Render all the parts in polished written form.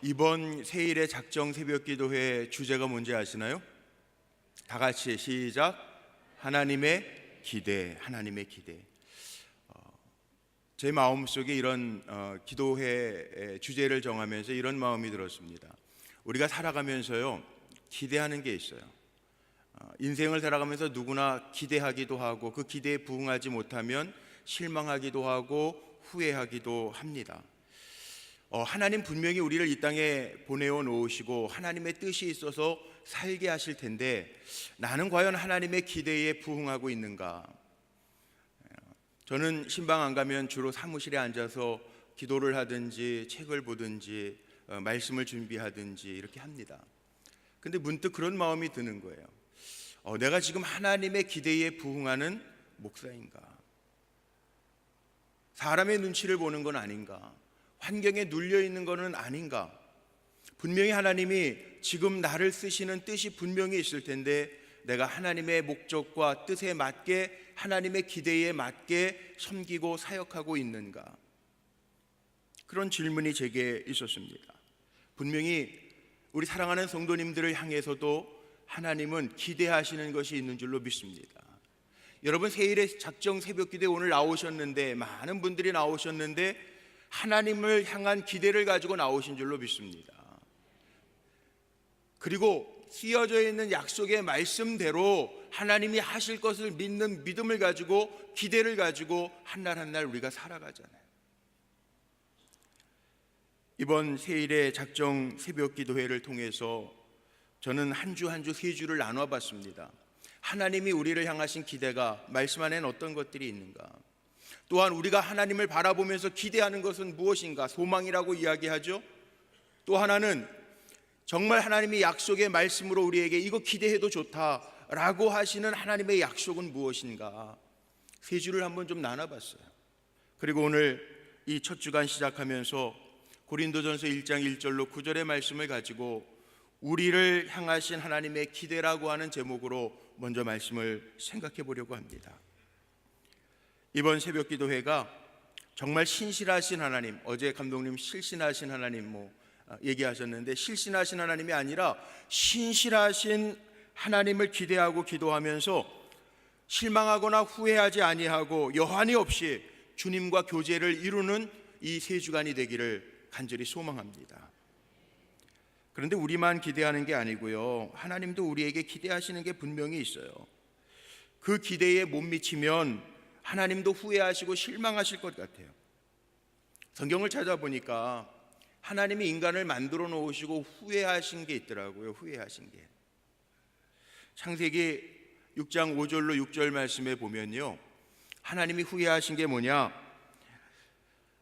이번 세일의 작정 새벽기도회 주제가 뭔지 아시나요? 다 같이 시작. 하나님의 기대. 하나님의 기대. 제 마음속에 이런 기도회 주제를 정하면서 이런 마음이 들었습니다. 우리가 살아가면서요, 기대하는 게 있어요. 인생을 살아가면서 누구나 기대하기도 하고 그 기대에 부응하지 못하면 실망하기도 하고 후회하기도 합니다. 하나님 분명히 우리를 이 땅에 보내어 놓으시고 하나님의 뜻이 있어서 살게 하실 텐데, 나는 과연 하나님의 기대에 부응하고 있는가? 저는 신방 안 가면 주로 사무실에 앉아서 기도를 하든지 책을 보든지 말씀을 준비하든지 이렇게 합니다. 근데 문득 그런 마음이 드는 거예요. 내가 지금 하나님의 기대에 부응하는 목사인가? 사람의 눈치를 보는 건 아닌가? 환경에 눌려 있는 것은 아닌가? 분명히 하나님이 지금 나를 쓰시는 뜻이 분명히 있을 텐데, 내가 하나님의 목적과 뜻에 맞게, 하나님의 기대에 맞게 섬기고 사역하고 있는가? 그런 질문이 제게 있었습니다. 분명히 우리 사랑하는 성도님들을 향해서도 하나님은 기대하시는 것이 있는 줄로 믿습니다. 여러분, 세일의 작정 새벽기도에 오늘 나오셨는데, 많은 분들이 나오셨는데 하나님을 향한 기대를 가지고 나오신 줄로 믿습니다. 그리고 쓰여져 있는 약속의 말씀대로 하나님이 하실 것을 믿는 믿음을 가지고, 기대를 가지고 한 날 한 날 우리가 살아가잖아요. 이번 세일의 작정 새벽기도회를 통해서 저는 한 주 한 주 세 주를 나눠봤습니다. 하나님이 우리를 향하신 기대가 말씀 안에는 어떤 것들이 있는가? 또한 우리가 하나님을 바라보면서 기대하는 것은 무엇인가? 소망이라고 이야기하죠. 또 하나는 정말 하나님이 약속의 말씀으로 우리에게 이거 기대해도 좋다라고 하시는 하나님의 약속은 무엇인가? 세 주를 한번 좀 나눠봤어요. 그리고 오늘 이 첫 주간 시작하면서 고린도전서 1장 1절로 9절의 말씀을 가지고 우리를 향하신 하나님의 기대라고 하는 제목으로 먼저 말씀을 생각해 보려고 합니다. 이번 새벽기도회가 정말 신실하신 하나님, 어제 감독님 실신하신 하나님 얘기하셨는데, 실신하신 하나님이 아니라 신실하신 하나님을 기대하고 기도하면서 실망하거나 후회하지 아니하고 여한이 없이 주님과 교제를 이루는 이 세 주간이 되기를 간절히 소망합니다. 그런데 우리만 기대하는 게 아니고요, 하나님도 우리에게 기대하시는 게 분명히 있어요. 그 기대에 못 미치면 하나님도 후회하시고 실망하실 것 같아요. 성경을 찾아보니까 하나님이 인간을 만들어 놓으시고 후회하신 게 있더라고요. 후회하신 게. 창세기 6장 5절로 6절 말씀에 보면요, 하나님이 후회하신 게 뭐냐?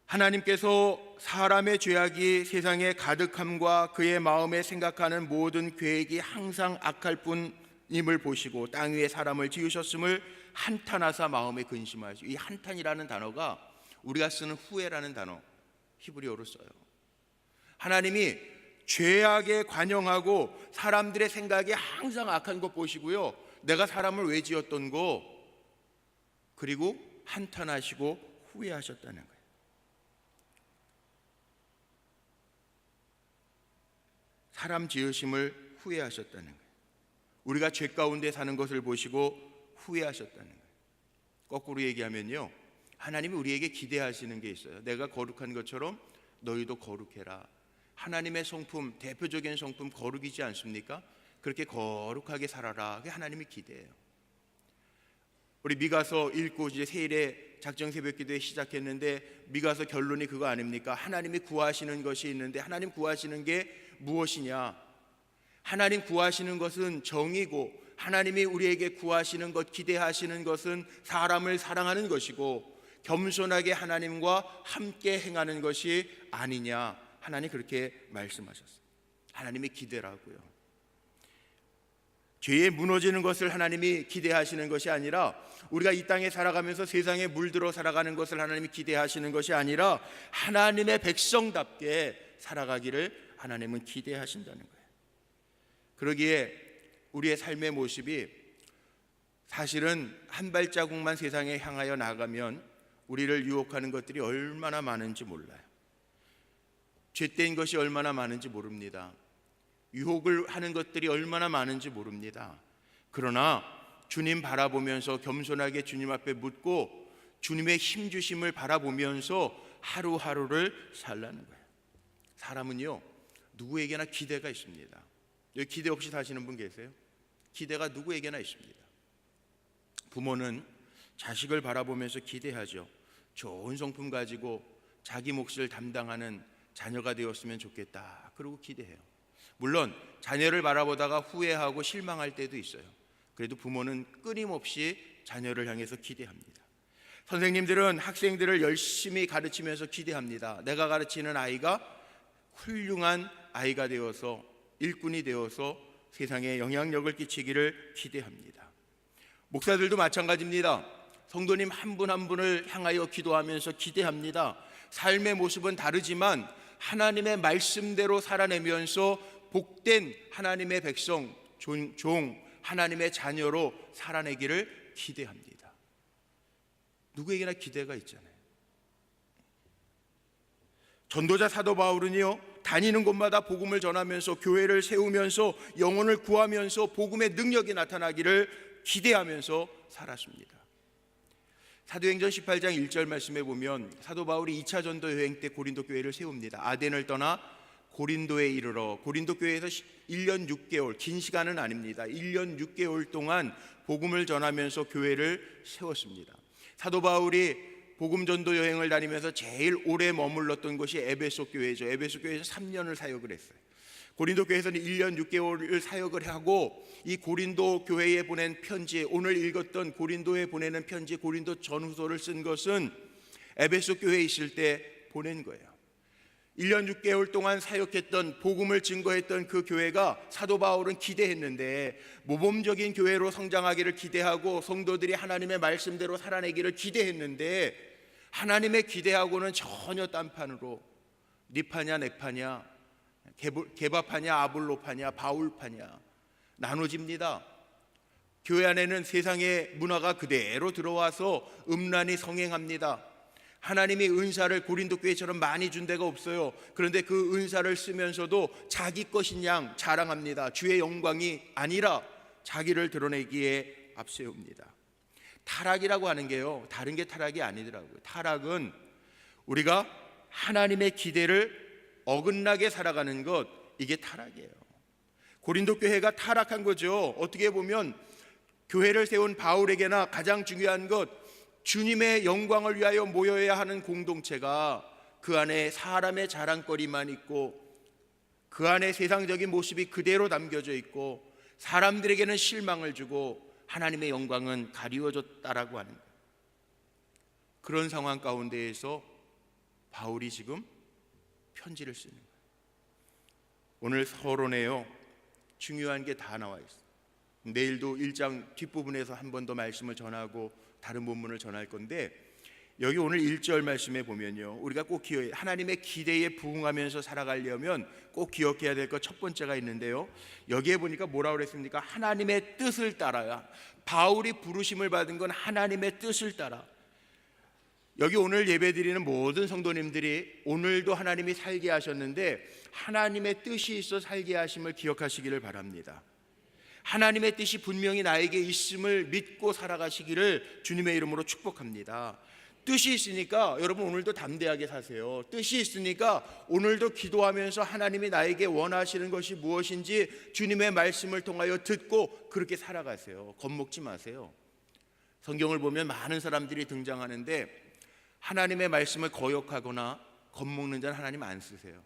하나님께서 사람의 죄악이 세상에 가득함과 그의 마음에 생각하는 모든 계획이 항상 악할 뿐임을 보시고 땅 위에 사람을 지으셨음을 한탄하사 마음에 근심하시고, 이 한탄이라는 단어가 우리가 쓰는 후회라는 단어, 히브리어로 써요. 하나님이 죄악에 관영하고 사람들의 생각이 항상 악한 것 보시고요, 내가 사람을 왜 지었던 거, 그리고 한탄하시고 후회하셨다는 거예요. 사람 지으심을 후회하셨다는 거예요. 우리가 죄 가운데 사는 것을 보시고 후회하셨다는 거예요. 거꾸로 얘기하면요, 하나님이 우리에게 기대하시는 게 있어요. 내가 거룩한 것처럼 너희도 거룩해라. 하나님의 성품, 대표적인 성품 거룩이지 않습니까? 그렇게 거룩하게 살아라. 그게 하나님이 기대해요. 우리 미가서 읽고 이제 세일의 작정 새벽기도에 시작했는데, 미가서 결론이 그거 아닙니까? 하나님이 구하시는 것이 있는데, 하나님 구하시는 게 무엇이냐? 하나님 구하시는 것은 정의고, 하나님이 우리에게 구하시는 것, 기대하시는 것은 사람을 사랑하는 것이고 겸손하게 하나님과 함께 행하는 것이 아니냐. 하나님 그렇게 말씀하셨어요. 하나님의 기대라고요. 죄에 무너지는 것을 하나님이 기대하시는 것이 아니라, 우리가 이 땅에 살아가면서 세상에 물들어 살아가는 것을 하나님이 기대하시는 것이 아니라, 하나님의 백성답게 살아가기를 하나님은 기대하신다는 거예요. 그러기에 우리의 삶의 모습이 사실은 한 발자국만 세상에 향하여 나가면 우리를 유혹하는 것들이 얼마나 많은지 몰라요. 죄된 것이 얼마나 많은지 모릅니다. 유혹을 하는 것들이 얼마나 많은지 모릅니다. 그러나 주님 바라보면서 겸손하게 주님 앞에 묻고 주님의 힘주심을 바라보면서 하루하루를 살라는 거예요. 사람은요, 누구에게나 기대가 있습니다. 여기 기대 없이 사시는 분 계세요? 기대가 누구에게나 있습니다. 부모는 자식을 바라보면서 기대하죠. 좋은 성품 가지고 자기 몫을 담당하는 자녀가 되었으면 좋겠다. 그러고 기대해요. 물론 자녀를 바라보다가 후회하고 실망할 때도 있어요. 그래도 부모는 끊임없이 자녀를 향해서 기대합니다. 선생님들은 학생들을 열심히 가르치면서 기대합니다. 내가 가르치는 아이가 훌륭한 아이가 되어서 일꾼이 되어서 세상에 영향력을 끼치기를 기대합니다. 목사들도 마찬가지입니다. 성도님 한 분 한 분을 향하여 기도하면서 기대합니다. 삶의 모습은 다르지만 하나님의 말씀대로 살아내면서 복된 하나님의 백성, 종, 하나님의 자녀로 살아내기를 기대합니다. 누구에게나 기대가 있잖아요. 전도자 사도 바울은요, 다니는 곳마다 복음을 전하면서 교회를 세우면서 영혼을 구하면서 복음의 능력이 나타나기를 기대하면서 살았습니다. 사도행전 18장 1절 말씀에 보면 사도 바울이 2차 전도 여행 때 고린도 교회를 세웁니다. 아덴을 떠나 고린도에 이르러 고린도 교회에서 1년 6개월, 긴 시간은 아닙니다. 1년 6개월 동안 복음을 전하면서 교회를 세웠습니다. 사도 바울이 복음 전도 여행을 다니면서 제일 오래 머물렀던 곳이 에베소 교회죠. 에베소 교회에서 3년을 사역을 했어요. 고린도 교회에서는 1년 6개월을 사역을 하고 이 고린도 교회에 보낸 편지, 오늘 읽었던 고린도에 보내는 편지, 고린도 전후서를 쓴 것은 에베소 교회에 있을 때 보낸 거예요. 1년 6개월 동안 사역했던, 복음을 증거했던 그 교회가 사도 바울은 기대했는데 모범적인 교회로 성장하기를 기대하고 성도들이 하나님의 말씀대로 살아내기를 기대했는데 하나님의 기대하고는 전혀 딴판으로 니파냐 네파냐, 게바파냐 아볼로파냐 바울파냐 나눠집니다. 교회 안에는 세상의 문화가 그대로 들어와서 음란이 성행합니다. 하나님이 은사를 고린도 교회처럼 많이 준 데가 없어요. 그런데 그 은사를 쓰면서도 자기 것인 양 자랑합니다. 주의 영광이 아니라 자기를 드러내기에 앞세웁니다. 타락이라고 하는 게요, 다른 게 타락이 아니더라고요. 타락은 우리가 하나님의 기대를 어긋나게 살아가는 것, 이게 타락이에요. 고린도 교회가 타락한 거죠. 어떻게 보면 교회를 세운 바울에게나 가장 중요한 것, 주님의 영광을 위하여 모여야 하는 공동체가 그 안에 사람의 자랑거리만 있고 그 안에 세상적인 모습이 그대로 담겨져 있고 사람들에게는 실망을 주고 하나님의 영광은 가리워졌다라고 하는 거예요. 그런 상황 가운데에서 바울이 지금 편지를 쓰는 거예요. 오늘 서론에요, 중요한 게 다 나와 있어요. 내일도 1장 뒷부분에서 한 번 더 말씀을 전하고 다른 본문을 전할 건데, 여기 오늘 1절 말씀에 보면요, 우리가 꼭 기억해야, 하나님의 기대에 부응하면서 살아가려면 꼭 기억해야 될 것 첫 번째가 있는데요, 여기에 보니까 뭐라고 그랬습니까? 하나님의 뜻을 따라야. 바울이 부르심을 받은 건 하나님의 뜻을 따라. 여기 오늘 예배드리는 모든 성도님들이 오늘도 하나님이 살게 하셨는데 하나님의 뜻이 있어 살게 하심을 기억하시기를 바랍니다. 하나님의 뜻이 분명히 나에게 있음을 믿고 살아가시기를 주님의 이름으로 축복합니다. 뜻이 있으니까 여러분 오늘도 담대하게 사세요. 뜻이 있으니까 오늘도 기도하면서 하나님이 나에게 원하시는 것이 무엇인지 주님의 말씀을 통하여 듣고 그렇게 살아가세요. 겁먹지 마세요. 성경을 보면 많은 사람들이 등장하는데 하나님의 말씀을 거역하거나 겁먹는 자는 하나님 안 쓰세요.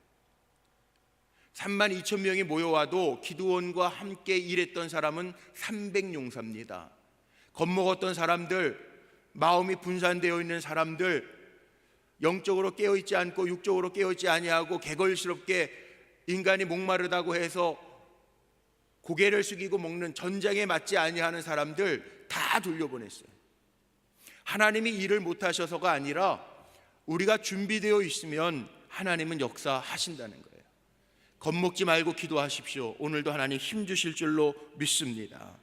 32,000명이 모여와도 기드온과 함께 일했던 사람은 300용사입니다. 겁먹었던 사람들, 마음이 분산되어 있는 사람들, 영적으로 깨어있지 않고 육적으로 깨어있지 아니하고 개걸스럽게 인간이 목마르다고 해서 고개를 숙이고 먹는 전장에 맞지 아니하는 사람들 다 돌려보냈어요. 하나님이 일을 못하셔서가 아니라 우리가 준비되어 있으면 하나님은 역사하신다는 거예요. 겁먹지 말고 기도하십시오. 오늘도 하나님 힘주실 줄로 믿습니다.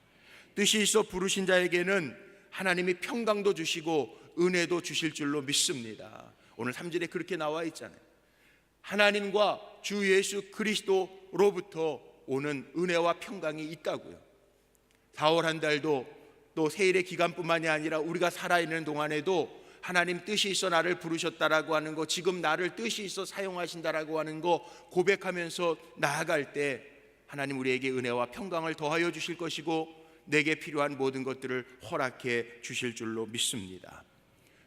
뜻이 있어 부르신 자에게는 하나님이 평강도 주시고 은혜도 주실 줄로 믿습니다. 오늘 3절에 그렇게 나와 있잖아요. 하나님과 주 예수 그리스도로부터 오는 은혜와 평강이 있다고요. 4월 한 달도 또 세일의 기간뿐만이 아니라 우리가 살아있는 동안에도 하나님 뜻이 있어 나를 부르셨다라고 하는 거, 지금 나를 뜻이 있어 사용하신다라고 하는 거 고백하면서 나아갈 때 하나님 우리에게 은혜와 평강을 더하여 주실 것이고 내게 필요한 모든 것들을 허락해 주실 줄로 믿습니다.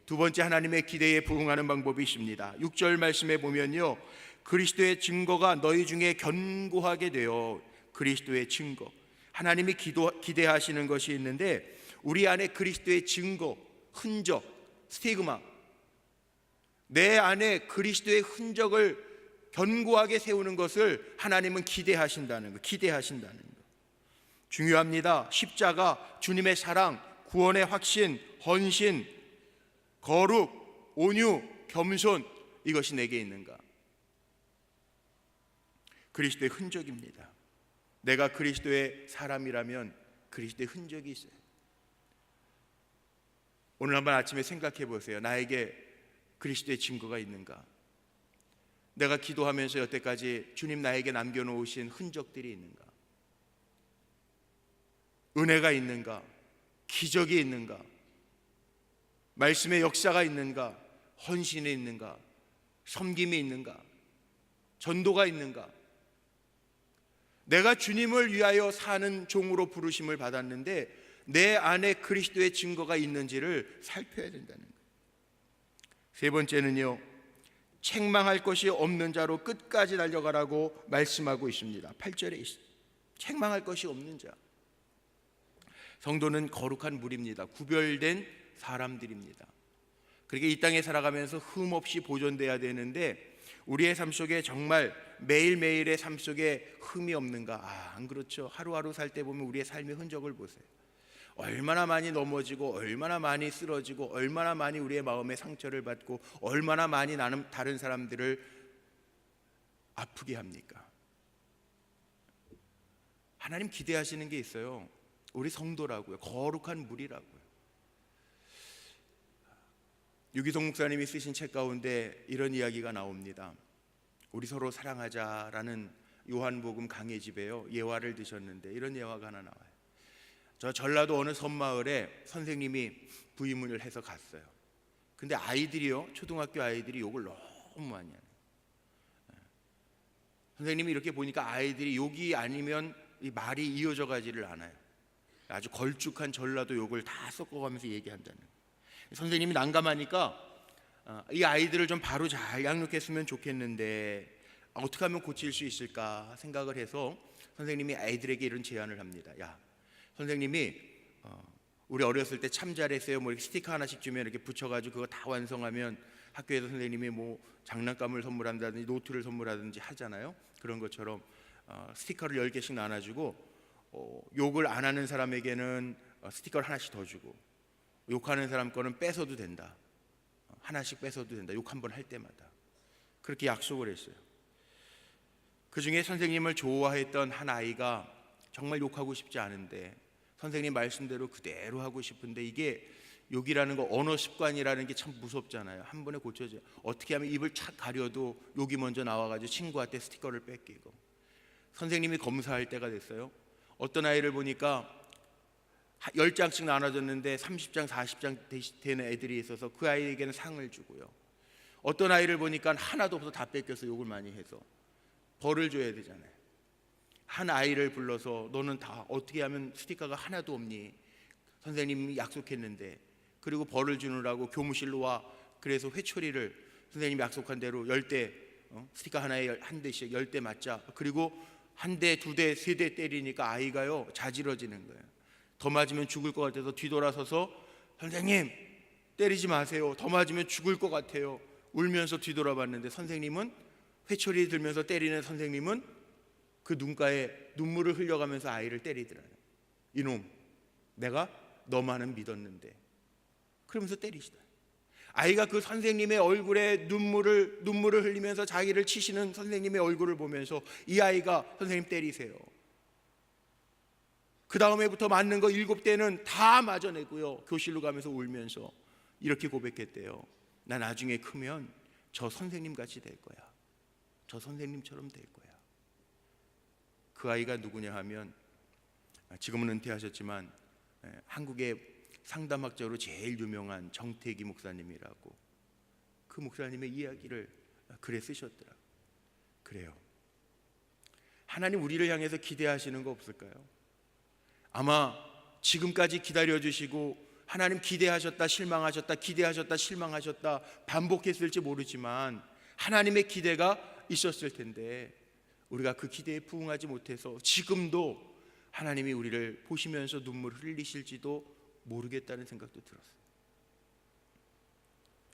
두 번째, 하나님의 기대에 부응하는 방법이 있습니다. 6절 말씀에 보면요, 그리스도의 증거가 너희 중에 견고하게 되어, 그리스도의 증거, 하나님이 기대하시는 것이 있는데 우리 안에 그리스도의 증거, 흔적, 스티그마, 내 안에 그리스도의 흔적을 견고하게 세우는 것을 하나님은 기대하신다는 거, 기대하신다는 거. 중요합니다. 십자가, 주님의 사랑, 구원의 확신, 헌신, 거룩, 온유, 겸손, 이것이 내게 있는가? 그리스도의 흔적입니다. 내가 그리스도의 사람이라면 그리스도의 흔적이 있어요. 오늘 한번 아침에 생각해 보세요. 나에게 그리스도의 증거가 있는가? 내가 기도하면서 여태까지 주님 나에게 남겨놓으신 흔적들이 있는가? 은혜가 있는가? 기적이 있는가? 말씀의 역사가 있는가? 헌신이 있는가? 섬김이 있는가? 전도가 있는가? 내가 주님을 위하여 사는 종으로 부르심을 받았는데 내 안에 그리스도의 증거가 있는지를 살펴야 된다는 거예요. 세 번째는요, 책망할 것이 없는 자로 끝까지 달려가라고 말씀하고 있습니다. 8절에 있습니다. 책망할 것이 없는 자. 성도는 거룩한 무리입니다. 구별된 사람들입니다. 그렇게 이 땅에 살아가면서 흠없이 보존돼야 되는데 우리의 삶 속에 정말 매일매일의 삶 속에 흠이 없는가? 안 그렇죠. 하루하루 살 때 보면 우리의 삶의 흔적을 보세요. 얼마나 많이 넘어지고 얼마나 많이 쓰러지고 얼마나 많이 우리의 마음에 상처를 받고 얼마나 많이 나는 다른 사람들을 아프게 합니까? 하나님 기대하시는 게 있어요. 우리 성도라고요. 거룩한 무리라고요. 유기동 목사님이 쓰신 책 가운데 이런 이야기가 나옵니다. 우리 서로 사랑하자라는 요한복음 강해집에요, 예화를 드셨는데 이런 예화가 하나 나와요. 저 전라도 어느 섬마을에 선생님이 부임을 해서 갔어요. 근데 아이들이요, 초등학교 아이들이 욕을 너무 많이 하네요. 선생님이 이렇게 보니까 아이들이 욕이 아니면 이 말이 이어져 가지를 않아요. 아주 걸쭉한 전라도 욕을 다 섞어가면서 얘기한다는 거예요. 선생님이 난감하니까 이 아이들을 좀 바로 잘 양육했으면 좋겠는데 어떻게 하면 고칠 수 있을까 생각을 해서 선생님이 아이들에게 이런 제안을 합니다. 야, 선생님이 우리 어렸을 때 참 잘했어요, 뭐 이렇게 스티커 하나씩 주면 이렇게 붙여가지고 그거 다 완성하면 학교에서 선생님이 뭐 장난감을 선물한다든지 노트를 선물하든지 하잖아요. 그런 것처럼 스티커를 10개씩 나눠주고 욕을 안 하는 사람에게는 스티커를 하나씩 더 주고 욕하는 사람 거는 뺏어도 된다. 하나씩 뺏어도 된다. 욕 한 번 할 때마다. 그렇게 약속을 했어요. 그 중에 선생님을 좋아했던 한 아이가 정말 욕하고 싶지 않은데 선생님 말씀대로 그대로 하고 싶은데 이게 욕이라는 거, 언어 습관이라는 게 참 무섭잖아요. 한 번에 고쳐져요. 어떻게 하면 입을 착 가려도 욕이 먼저 나와가지고 친구한테 스티커를 뺏기고. 선생님이 검사할 때가 됐어요. 어떤 아이를 보니까 10장씩 나눠줬는데 30장, 40장 되는 애들이 있어서 그 아이에게는 상을 주고요. 어떤 아이를 보니까 하나도 없어 다 뺏겨서 욕을 많이 해서 벌을 줘야 되잖아요. 한 아이를 불러서 너는 다 어떻게 하면 스티커가 하나도 없니? 선생님이 약속했는데, 그리고 벌을 주느라고 교무실로 와. 그래서 회초리를 선생님이 약속한 대로 10대, 스티커 하나에 한 대씩 10대 맞자. 그리고 한 대, 두 대, 세 대 때리니까 아이가요 자지러지는 거예요. 더 맞으면 죽을 것 같아서 뒤돌아서서 선생님 때리지 마세요, 더 맞으면 죽을 것 같아요, 울면서 뒤돌아봤는데 선생님은, 회초리 들면서 때리는 선생님은 그 눈가에 눈물을 흘려가면서 아이를 때리더라고요. 이놈, 내가 너만은 믿었는데, 그러면서 때리시다. 아이가 그 선생님의 얼굴에 눈물을 흘리면서 자기를 치시는 선생님의 얼굴을 보면서 이 아이가 선생님 때리세요. 그 다음에부터 맞는 거 7대는 다 맞아내고요. 교실로 가면서 울면서 이렇게 고백했대요. 나 나중에 크면 저 선생님 같이 될 거야. 저 선생님처럼 될 거야. 그 아이가 누구냐 하면 지금은 은퇴하셨지만 한국의 상담학자로 제일 유명한 정태기 목사님이라고, 그 목사님의 이야기를 글에 쓰셨더라고요. 그래요. 하나님 우리를 향해서 기대하시는 거 없을까요? 아마 지금까지 기다려주시고 하나님 기대하셨다 실망하셨다 기대하셨다 실망하셨다 반복했을지 모르지만 하나님의 기대가 있었을 텐데 우리가 그 기대에 부응하지 못해서 지금도 하나님이 우리를 보시면서 눈물을 흘리실지도 모르겠다는 생각도 들었어요.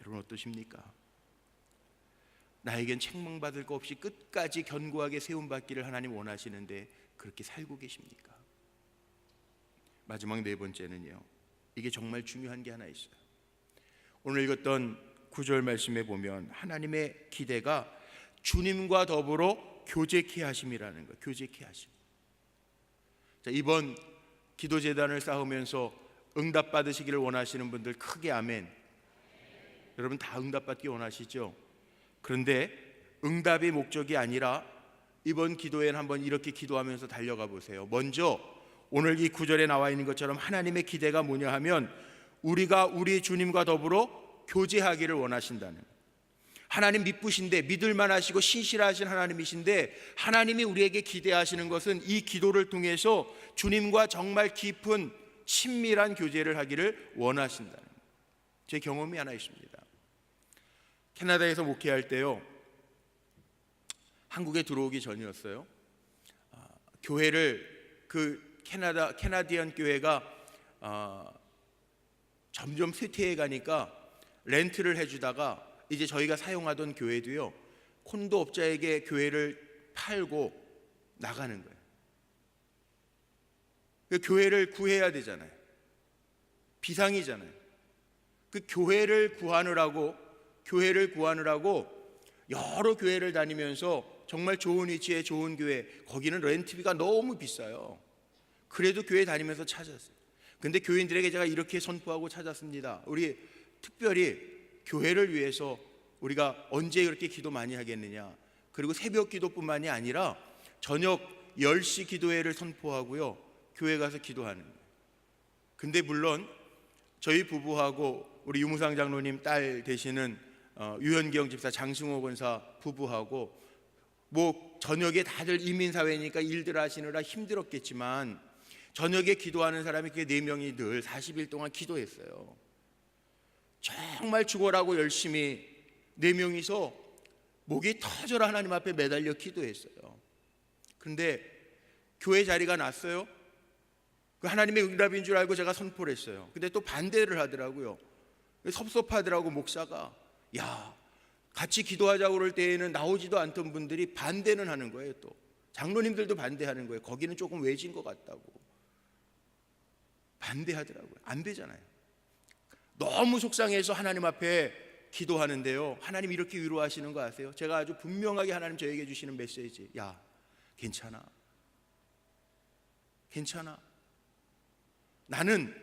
여러분 어떠십니까? 나에겐 책망받을 거 없이 끝까지 견고하게 세움받기를 하나님 원하시는데 그렇게 살고 계십니까? 마지막 네 번째는요, 이게 정말 중요한 게 하나 있어요. 오늘 읽었던 9절 말씀에 보면 하나님의 기대가 주님과 더불어 교제케 하심이라는 거예요. 교제케 하심. 자, 이번 기도재단을 쌓으면서 응답 받으시기를 원하시는 분들 크게 아멘. 여러분 다 응답 받기 원하시죠? 그런데 응답의 목적이 아니라 이번 기도에는 한번 이렇게 기도하면서 달려가 보세요. 먼저 오늘 이 구절에 나와 있는 것처럼 하나님의 기대가 뭐냐 하면 우리가 우리 주님과 더불어 교제하기를 원하신다는 거예요. 하나님 믿으신데 믿을만 하시고 신실하신 하나님이신데 하나님이 우리에게 기대하시는 것은 이 기도를 통해서 주님과 정말 깊은 친밀한 교제를 하기를 원하신다는 거예요. 제 경험이 하나 있습니다. 캐나다에서 목회할 때요, 한국에 들어오기 전이었어요. 교회를 캐나디안 교회가 점점 쇠퇴해 가니까 렌트를 해주다가 이제 저희가 사용하던 교회도요 콘도 업자에게 교회를 팔고 나가는 거예요. 그 교회를 구해야 되잖아요. 비상이잖아요. 그 교회를 구하느라고 여러 교회를 다니면서 정말 좋은 위치에 좋은 교회, 거기는 렌트비가 너무 비싸요. 그래도 교회 다니면서 찾았어요. 근데 교인들에게 제가 이렇게 선포하고 찾았습니다. 우리 특별히 교회를 위해서 우리가 언제 그렇게 기도 많이 하겠느냐, 그리고 새벽 기도뿐만이 아니라 저녁 10시 기도회를 선포하고요 교회 가서 기도하는 거예요. 근데 물론 저희 부부하고 우리 유무상 장로님 딸 되시는 유현경 집사, 장승호 권사 부부하고 뭐 저녁에 다들 이민사회니까 일들 하시느라 힘들었겠지만 저녁에 기도하는 사람이 그게 4명이 늘 40일 동안 기도했어요. 정말 죽어라고 열심히 4명이서 목이 터져라 하나님 앞에 매달려 기도했어요. 그런데 교회 자리가 났어요. 그 하나님의 응답인 줄 알고 제가 선포를 했어요. 근데 또 반대를 하더라고요. 섭섭하더라고 목사가. 야, 같이 기도하자고 그럴 때에는 나오지도 않던 분들이 반대는 하는 거예요. 또 장로님들도 반대하는 거예요. 거기는 조금 외진 것 같다고 반대하더라고요. 안 되잖아요. 너무 속상해서 하나님 앞에 기도하는데요, 하나님 이렇게 위로하시는 거 아세요? 제가 아주 분명하게 하나님 저에게 주시는 메시지, 야 괜찮아, 나는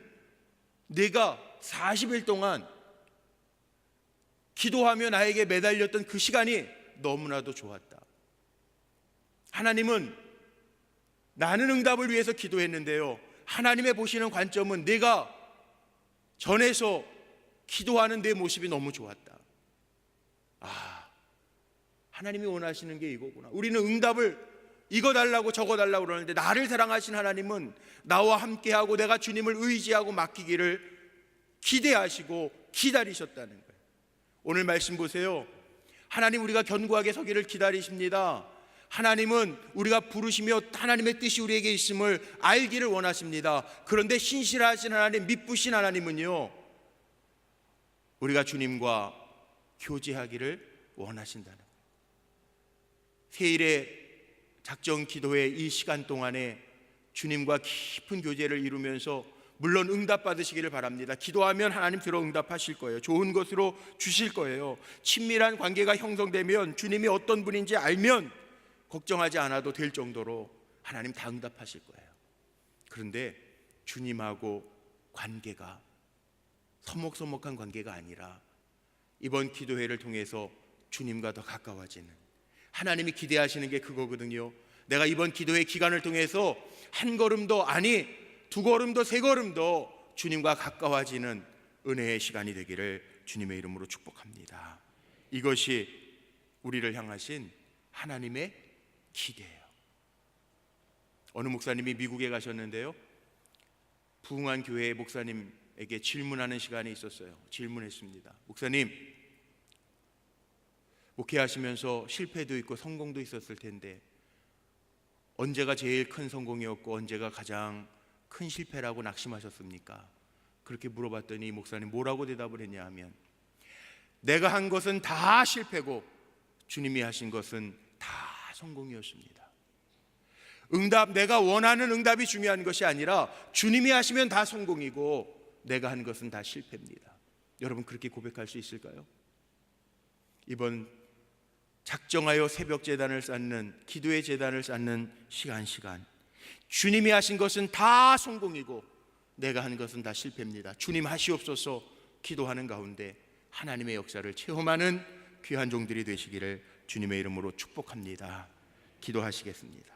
내가 40일 동안 기도하며 나에게 매달렸던 그 시간이 너무나도 좋았다. 하나님은 나는 응답을 위해서 기도했는데요, 하나님의 보시는 관점은 내가 전에서 기도하는 내 모습이 너무 좋았다. 하나님이 원하시는 게 이거구나. 우리는 응답을 이거 달라고 저거 달라고 그러는데 나를 사랑하신 하나님은 나와 함께하고 내가 주님을 의지하고 맡기기를 기대하시고 기다리셨다는 거예요. 오늘 말씀 보세요. 하나님 우리가 견고하게 서기를 기다리십니다. 하나님은 우리가 부르시며 하나님의 뜻이 우리에게 있음을 알기를 원하십니다. 그런데 신실하신 하나님, 믿으신 하나님은요, 우리가 주님과 교제하기를 원하신다는 거예요. 세일의 작정 기도의 이 시간 동안에 주님과 깊은 교제를 이루면서 물론 응답 받으시기를 바랍니다. 기도하면 하나님 들어 응답하실 거예요. 좋은 것으로 주실 거예요. 친밀한 관계가 형성되면 주님이 어떤 분인지 알면 걱정하지 않아도 될 정도로 하나님 다 응답하실 거예요. 그런데 주님하고 관계가 서먹서먹한 관계가 아니라 이번 기도회를 통해서 주님과 더 가까워지는, 하나님이 기대하시는 게 그거거든요. 내가 이번 기도의 기간을 통해서 한 걸음도, 아니 두 걸음도 세 걸음도 주님과 가까워지는 은혜의 시간이 되기를 주님의 이름으로 축복합니다. 이것이 우리를 향하신 하나님의 기대예요. 어느 목사님이 미국에 가셨는데요, 부흥한 교회의 목사님에게 질문하는 시간이 있었어요. 질문했습니다. 목사님, 목회하시면서 실패도 있고 성공도 있었을 텐데 언제가 제일 큰 성공이었고 언제가 가장 큰 실패라고 낙심하셨습니까? 그렇게 물어봤더니 목사님 뭐라고 대답을 했냐 하면, 내가 한 것은 다 실패고 주님이 하신 것은 다 성공이었습니다. 응답, 내가 원하는 응답이 중요한 것이 아니라 주님이 하시면 다 성공이고 내가 한 것은 다 실패입니다. 여러분 그렇게 고백할 수 있을까요? 이번 작정하여 새벽 제단을 쌓는, 기도의 제단을 쌓는 시간 주님이 하신 것은 다 성공이고 내가 한 것은 다 실패입니다. 주님 하시옵소서 기도하는 가운데 하나님의 역사를 체험하는 귀한 종들이 되시기를 주님의 이름으로 축복합니다. 기도하시겠습니다.